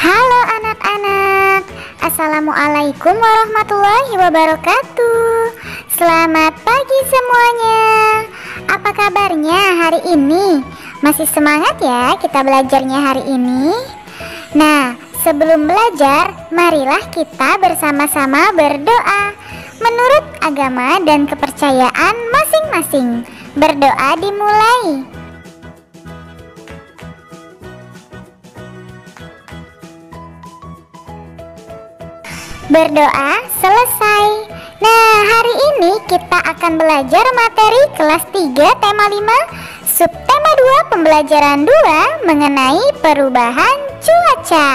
Halo anak-anak, Assalamualaikum warahmatullahi wabarakatuh. Selamat pagi semuanya. Apa kabarnya hari ini? Masih semangat ya kita belajarnya hari ini? Nah, sebelum belajar, marilah kita bersama-sama berdoa menurut agama dan kepercayaan masing-masing. Berdoa dimulai. Berdoa selesai. Nah, hari ini kita akan belajar materi kelas 3 tema 5 subtema 2 pembelajaran 2 mengenai perubahan cuaca.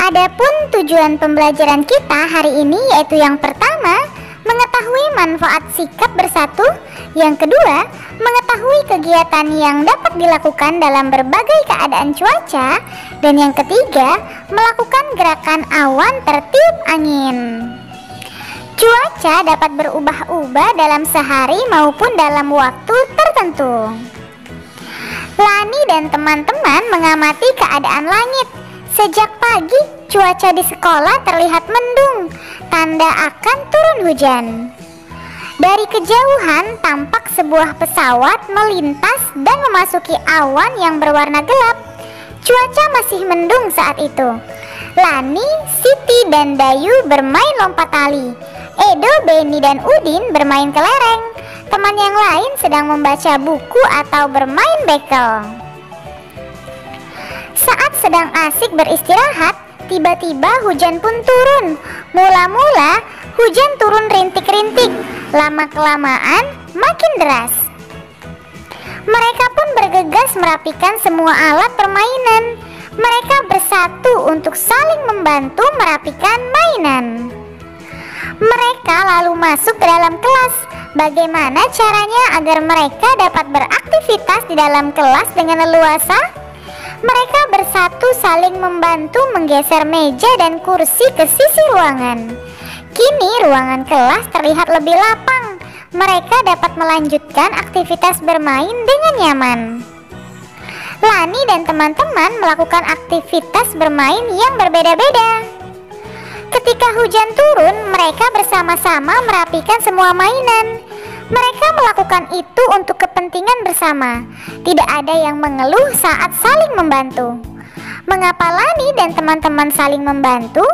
Adapun tujuan pembelajaran kita hari ini yaitu yang pertama, mengetahui manfaat sikap bersatu. Yang kedua, mengetahui kegiatan yang dapat dilakukan dalam berbagai keadaan cuaca. Dan yang ketiga, melakukan gerakan awan tertiup angin. Cuaca dapat berubah-ubah dalam sehari maupun dalam waktu tertentu. Lani dan teman-teman mengamati keadaan langit. Sejak pagi, cuaca di sekolah terlihat mendung, tanda akan turun hujan. Dari kejauhan, tampak sebuah pesawat melintas dan memasuki awan yang berwarna gelap. Cuaca masih mendung saat itu. Lani, Siti, dan Dayu bermain lompat tali. Edo, Beni, dan Udin bermain kelereng. Teman yang lain sedang membaca buku atau bermain bekel. Saat sedang asik beristirahat, tiba-tiba hujan pun turun. Mula-mula hujan turun rintik-rintik, lama-kelamaan makin deras. Mereka pun bergegas merapikan semua alat permainan. Mereka bersatu untuk saling membantu merapikan mainan. Mereka lalu masuk ke dalam kelas. Bagaimana caranya agar mereka dapat beraktivitas di dalam kelas dengan leluasa? Mereka bersatu saling membantu menggeser meja dan kursi ke sisi ruangan. Kini ruangan kelas terlihat lebih lapang. Mereka dapat melanjutkan aktivitas bermain dengan nyaman. Lani dan teman-teman melakukan aktivitas bermain yang berbeda-beda. Ketika hujan turun, mereka bersama-sama merapikan semua mainan. Mereka melakukan itu untuk kepentingan bersama. Tidak ada yang mengeluh saat saling membantu. Mengapa Lani dan teman-teman saling membantu?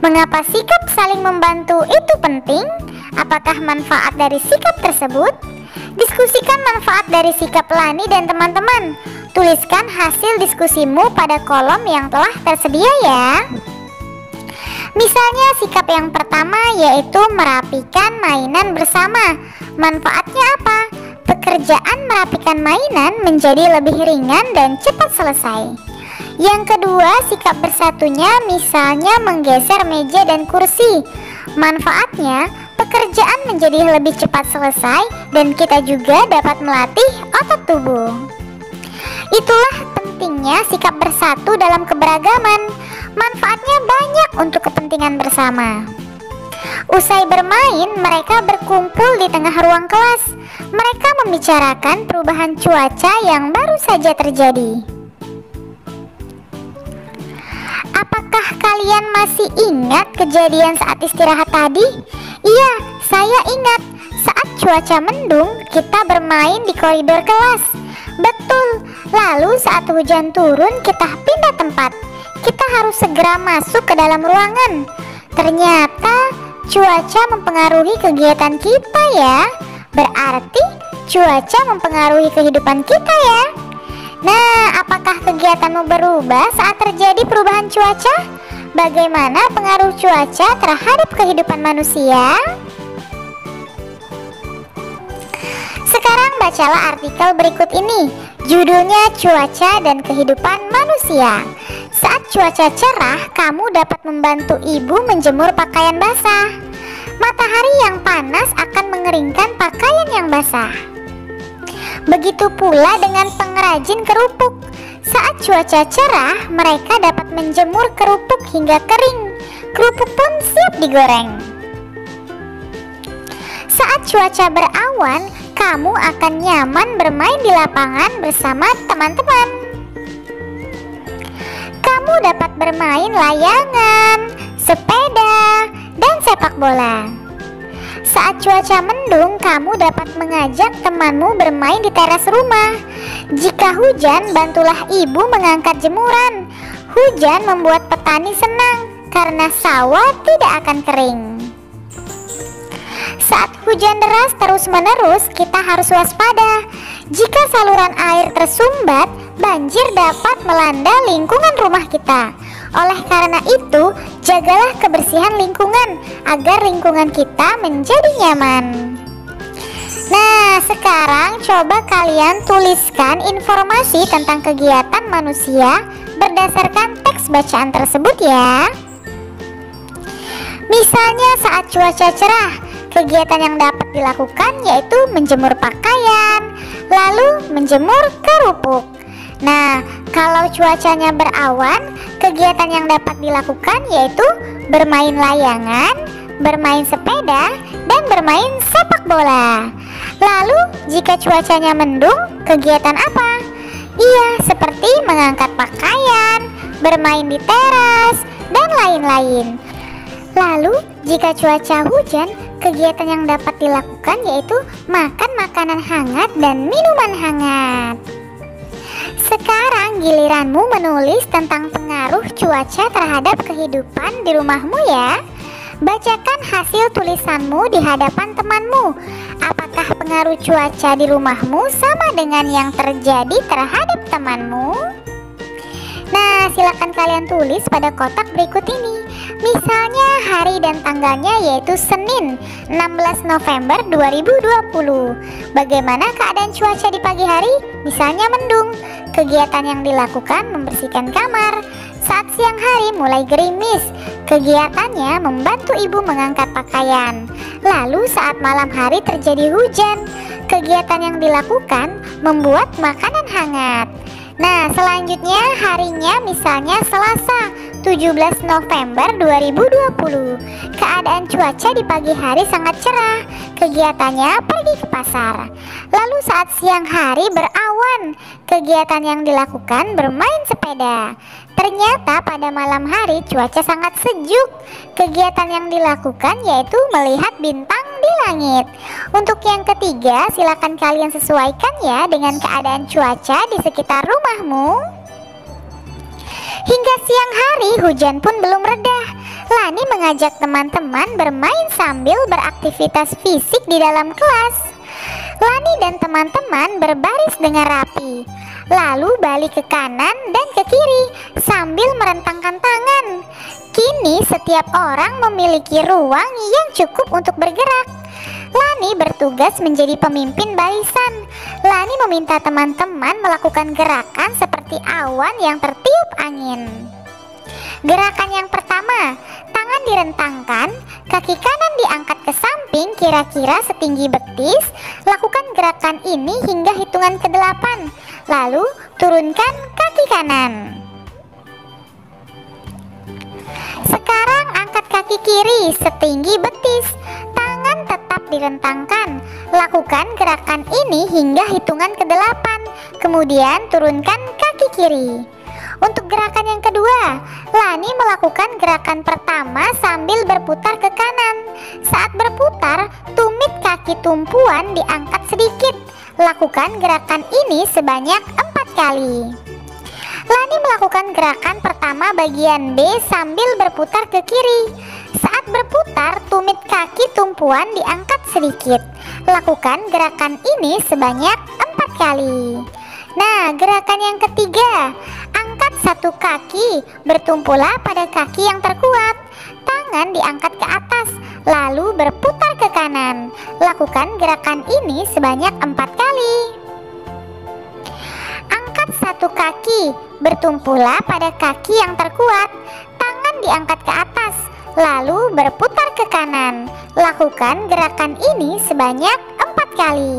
Mengapa sikap saling membantu itu penting? Apakah manfaat dari sikap tersebut? Diskusikan manfaat dari sikap Lani dan teman-teman. Tuliskan hasil diskusimu pada kolom yang telah tersedia ya. Misalnya sikap yang pertama yaitu merapikan mainan bersama. Manfaatnya apa? Pekerjaan merapikan mainan menjadi lebih ringan dan cepat selesai. Yang kedua, sikap bersatunya misalnya menggeser meja dan kursi. Manfaatnya, pekerjaan menjadi lebih cepat selesai dan kita juga dapat melatih otot tubuh. Itulah pentingnya sikap bersatu dalam keberagaman. Manfaatnya banyak untuk kepentingan bersama. Usai bermain, mereka berkumpul di tengah ruang kelas. Mereka membicarakan perubahan cuaca yang baru saja terjadi. Apakah kalian masih ingat kejadian saat istirahat tadi? Iya, saya ingat. Saat cuaca mendung, kita bermain di koridor kelas. Betul, lalu saat hujan turun, kita pindah tempat. Kita harus segera masuk ke dalam ruangan. Ternyata cuaca mempengaruhi kegiatan kita ya. Berarti cuaca mempengaruhi kehidupan kita ya. Nah, apakah kegiatanmu berubah saat terjadi perubahan cuaca? Bagaimana pengaruh cuaca terhadap kehidupan manusia? Sekarang bacalah artikel berikut ini. Judulnya Cuaca dan Kehidupan Manusia. Saat cuaca cerah, kamu dapat membantu ibu menjemur pakaian basah. Matahari yang panas akan mengeringkan pakaian yang basah. Begitu pula dengan pengrajin kerupuk. Saat cuaca cerah, mereka dapat menjemur kerupuk hingga kering. Kerupuk pun siap digoreng. Saat cuaca berawan, kamu akan nyaman bermain di lapangan bersama teman-teman. Kamu dapat bermain layangan, sepeda, dan sepak bola. Saat cuaca mendung, kamu dapat mengajak temanmu bermain di teras rumah. Jika hujan, bantulah ibu mengangkat jemuran. Hujan membuat petani senang karena sawah tidak akan kering. Saat hujan deras terus-menerus, kita harus waspada. Jika saluran air tersumbat, banjir dapat melanda lingkungan rumah kita. Oleh karena itu, jagalah kebersihan lingkungan agar lingkungan kita menjadi nyaman. Nah, sekarang coba kalian tuliskan informasi tentang kegiatan manusia berdasarkan teks bacaan tersebut ya. Misalnya saat cuaca cerah, kegiatan yang dapat dilakukan yaitu menjemur pakaian, lalu menjemur kerupuk. Nah, kalau cuacanya berawan, kegiatan yang dapat dilakukan yaitu bermain layangan, bermain sepeda, dan bermain sepak bola. Lalu, jika cuacanya mendung, kegiatan apa? Iya, seperti mengangkat pakaian, bermain di teras, dan lain-lain. Lalu, jika cuaca hujan, kegiatan yang dapat dilakukan yaitu makan makanan hangat dan minuman hangat. Sekarang giliranmu menulis tentang pengaruh cuaca terhadap kehidupan di rumahmu ya. Bacakan hasil tulisanmu di hadapan temanmu. Apakah pengaruh cuaca di rumahmu sama dengan yang terjadi terhadap temanmu? Nah, silakan kalian tulis pada kotak berikut ini. Misalnya hari dan tanggalnya yaitu Senin 16 November 2020. Bagaimana keadaan cuaca di pagi hari? Misalnya mendung. Kegiatan yang dilakukan membersihkan kamar. Saat siang hari mulai gerimis. Kegiatannya membantu ibu mengangkat pakaian. Lalu saat malam hari terjadi hujan. Kegiatan yang dilakukan membuat makanan hangat. Nah, selanjutnya harinya misalnya Selasa 17 November 2020. Keadaan cuaca di pagi hari sangat cerah. Kegiatannya pergi ke pasar. Lalu saat siang hari berawan. Kegiatan yang dilakukan bermain sepeda. Ternyata pada malam hari cuaca sangat sejuk. Kegiatan yang dilakukan yaitu melihat bintang di langit. Untuk yang ketiga, silakan kalian sesuaikan ya dengan keadaan cuaca di sekitar rumahmu. Hingga siang hari hujan pun belum reda. Lani mengajak teman-teman bermain sambil beraktivitas fisik di dalam kelas. Lani dan teman-teman berbaris dengan rapi, lalu balik ke kanan dan ke kiri sambil merentangkan tangan. Kini setiap orang memiliki ruang yang cukup untuk bergerak. Lani bertugas menjadi pemimpin barisan. Lani meminta teman-teman melakukan gerakan seperti awan yang tertiup angin. Gerakan yang pertama, tangan direntangkan, kaki kanan diangkat ke samping kira-kira setinggi betis. Lakukan gerakan ini hingga hitungan ke-8. Lalu turunkan kaki kanan. Sekarang angkat kaki kiri setinggi betis. Tangan tetap direntangkan. Lakukan gerakan ini hingga hitungan ke-8. Kemudian turunkan kaki kiri. Untuk gerakan yang kedua, Lani melakukan gerakan pertama sambil berputar ke kanan. Saat berputar, tumit kaki tumpuan diangkat sedikit. Lakukan gerakan ini sebanyak 4 kali. Lani melakukan gerakan pertama bagian B sambil berputar ke kiri. Saat berputar, tumit kaki tumpuan diangkat sedikit. Lakukan gerakan ini sebanyak 4 kali. Nah, gerakan yang ketiga, angkat satu kaki, bertumpulah pada kaki yang terkuat. Tangan diangkat ke atas, lalu berputar ke kanan. Lakukan gerakan ini sebanyak 4 kali. Angkat satu kaki, bertumpulah pada kaki yang terkuat. Tangan diangkat ke atas, lalu berputar ke kanan. Lakukan gerakan ini sebanyak 4 kali.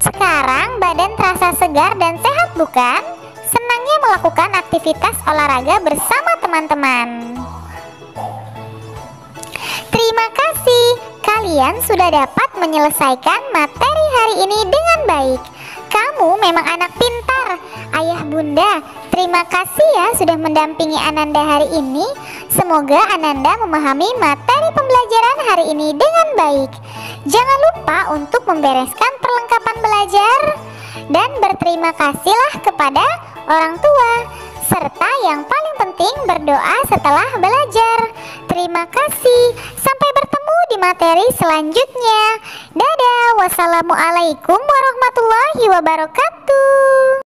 Sekarang badan terasa segar dan sehat bukan? Senangnya melakukan aktivitas olahraga bersama teman-teman. Terima kasih, kalian sudah dapat menyelesaikan materi hari ini dengan baik. Kamu memang anak pintar. Ayah bunda, terima kasih ya sudah mendampingi Ananda hari ini. Semoga Ananda memahami materi pembelajaran hari ini dengan baik. Jangan lupa untuk membereskan perlengkapan belajar dan berterima kasihlah kepada orang tua, serta yang paling penting berdoa setelah belajar. Terima kasih. Sampai bertemu di materi selanjutnya. Dadah. Wassalamualaikum warahmatullahi wabarakatuh.